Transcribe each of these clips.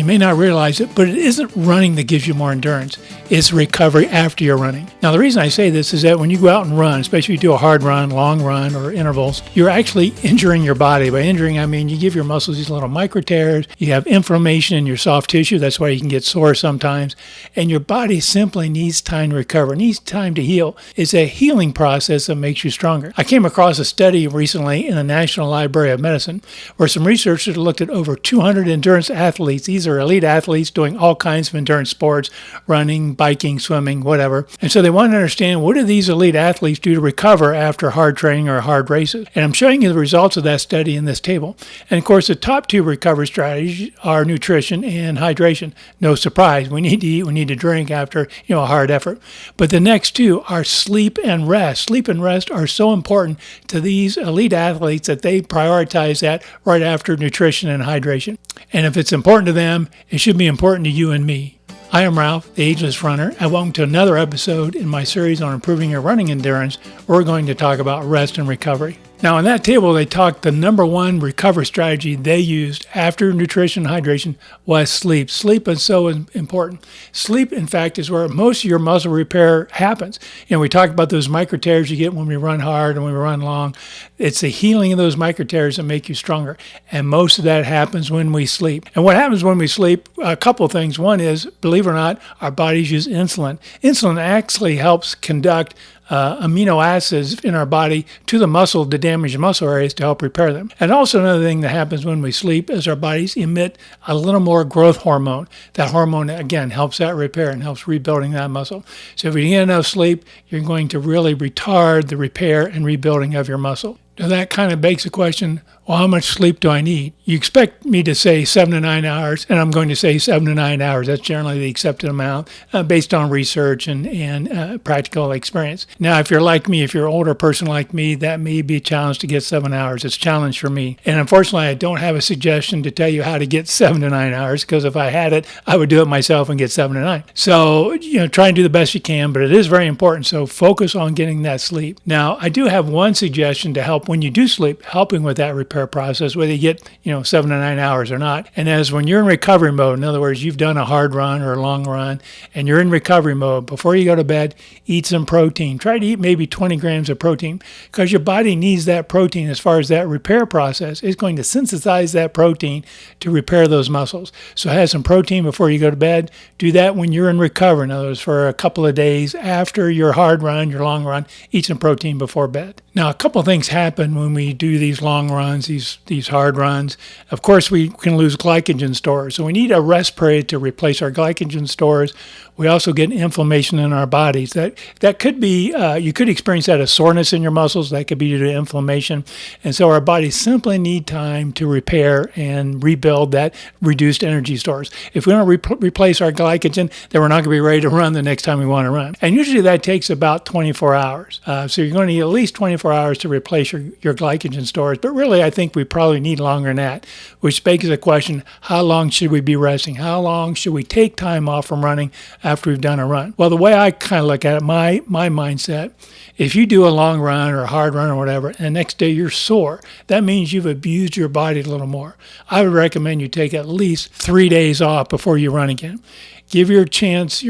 you may not realize it, but it isn't running that gives you more endurance. It's recovery after you're running. Now, the reason I say this is that when you go out and run, especially if you do a hard run, long run, or intervals, you're actually injuring your body. By injuring, I mean you give your muscles these little micro tears. You have inflammation in your soft tissue. That's why you can get sore sometimes. And your body simply needs time to recover, needs time to heal. It's a healing process that makes you stronger. I came across a study recently in the National Library of Medicine where some researchers looked at over 200 endurance athletes. These are elite athletes doing all kinds of endurance sports, running, biking, swimming, whatever. And so they wanted to understand, what do these elite athletes do to recover after hard training or hard races? And I'm showing you the results of that study in this table. And of course, the top two recovery strategies are nutrition and hydration. No surprise, we need to eat, we need to drink after a hard effort. But the next two are sleep and rest. Sleep and rest are so important to these elite athletes that they prioritize that right after nutrition and hydration. And if it's important to them, it should be important to you and me. I am Ralph, the Ageless Runner, and welcome to another episode in my series on improving your running endurance. We're going to talk about rest and recovery. Now, in that table, they talked the number one recovery strategy they used after nutrition and hydration was sleep. Sleep is so important. Sleep, in fact, is where most of your muscle repair happens. We talked about those micro tears you get when we run hard and when we run long. It's the healing of those micro tears that make you stronger. And most of that happens when we sleep. And what happens when we sleep, a couple of things. One is, believe it or not, our bodies use insulin. Insulin actually helps conduct amino acids in our body to the muscle, the damaged muscle areas, to help repair them. And also another thing that happens when we sleep is our bodies emit a little more growth hormone. That hormone, again, helps that repair and helps rebuilding that muscle. So if you get enough sleep, you're going to really retard the repair and rebuilding of your muscle. Now that kind of begs the question, well, how much sleep do I need? You expect me to say 7 to 9 hours, and I'm going to say 7 to 9 hours. That's generally the accepted amount based on research and practical experience. Now, if you're like me, if you're an older person like me, that may be a challenge to get 7 hours. It's a challenge for me. And unfortunately, I don't have a suggestion to tell you how to get 7 to 9 hours, because if I had it, I would do it myself and get 7 to 9. So, try and do the best you can, but it is very important. So focus on getting that sleep. Now, I do have one suggestion to help when you do sleep, helping with that repair process, whether you get 7 to 9 hours or not. And as when you're in recovery mode, in other words, you've done a hard run or a long run and you're in recovery mode, before you go to bed, eat some protein. Try to eat maybe 20 grams of protein, because your body needs that protein. As far as that repair process, it's going to synthesize that protein to repair those muscles. So have some protein before you go to bed. Do that when you're in recovery. In other words, for a couple of days after your hard run, your long run, eat some protein before bed. Now, a couple of things happen when we do these long runs, these hard runs. Of course, we can lose glycogen stores. So we need a rest period to replace our glycogen stores. We also get inflammation in our bodies. That could be, you could experience that as soreness in your muscles. That could be due to inflammation. And so our bodies simply need time to repair and rebuild that reduced energy stores. If we don't replace our glycogen, then we're not going to be ready to run the next time we want to run. And usually that takes about 24 hours. So you're going to need at least 24 hours to replace your glycogen stores. But really, I think we probably need longer than that, which begs the question, how long should we be resting? How long should we take time off from running after we've done a run? Well, the way I kind of look at it, my mindset, if you do a long run or a hard run or whatever, and the next day you're sore, that means you've abused your body a little more. I would recommend you take at least 3 days off before you run again. Give your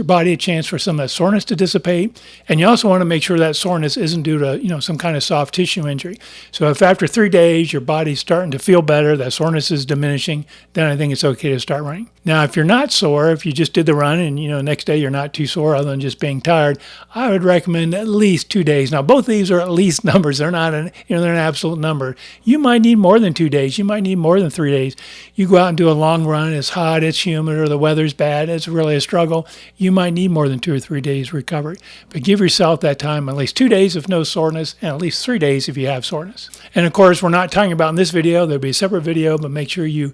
body a chance for some of that soreness to dissipate. And you also want to make sure that soreness isn't due to, some kind of soft tissue injury. So if after 3 days your body's starting to feel better, that soreness is diminishing, then I think it's okay to start running. Now, if you're not sore, if you just did the run and, next day you're not too sore other than just being tired, I would recommend at least 2 days. Now, both of these are at least numbers. They're not they're an absolute number. You might need more than 2 days. You might need more than 3 days. You go out and do a long run, it's hot, it's humid, or the weather's bad, it's really a struggle, you might need more than 2 or 3 days recovery. But give yourself that time, at least 2 days if no soreness, and at least 3 days if you have soreness. And of course, we're not talking about in this video. There'll be a separate video, but make sure you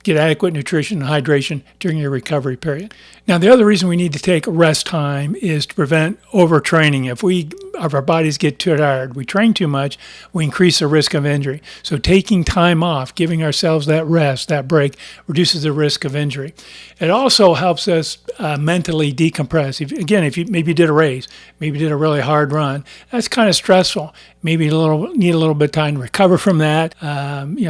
get adequate nutrition and hydration during your recovery period. Now, the other reason we need to take rest time is to prevent overtraining. If our bodies get too tired, we train too much, we increase the risk of injury. So taking time off, giving ourselves that rest, that break, reduces the risk of injury. It also helps helps us mentally decompress. If you maybe did a race, maybe did a really hard run, that's kind of stressful. Maybe need a little bit of time to recover from that.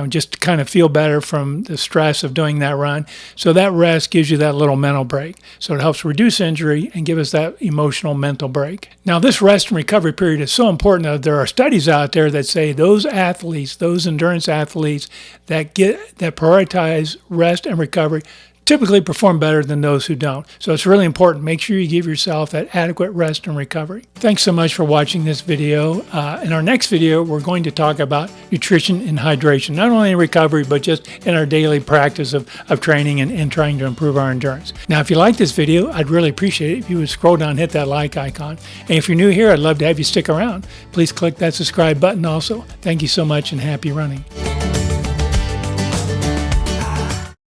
Just to kind of feel better from the stress of doing that run. So that rest gives you that little mental break. So it helps reduce injury and give us that emotional mental break. Now, this rest and recovery period is so important that there are studies out there that say those athletes, those endurance athletes that prioritize rest and recovery typically perform better than those who don't. So it's really important. Make sure you give yourself that adequate rest and recovery. Thanks so much for watching this video. In our next video, we're going to talk about nutrition and hydration, not only in recovery, but just in our daily practice of training and trying to improve our endurance. Now, if you like this video, I'd really appreciate it if you would scroll down and hit that like icon. And if you're new here, I'd love to have you stick around. Please click that subscribe button also. Thank you so much and happy running.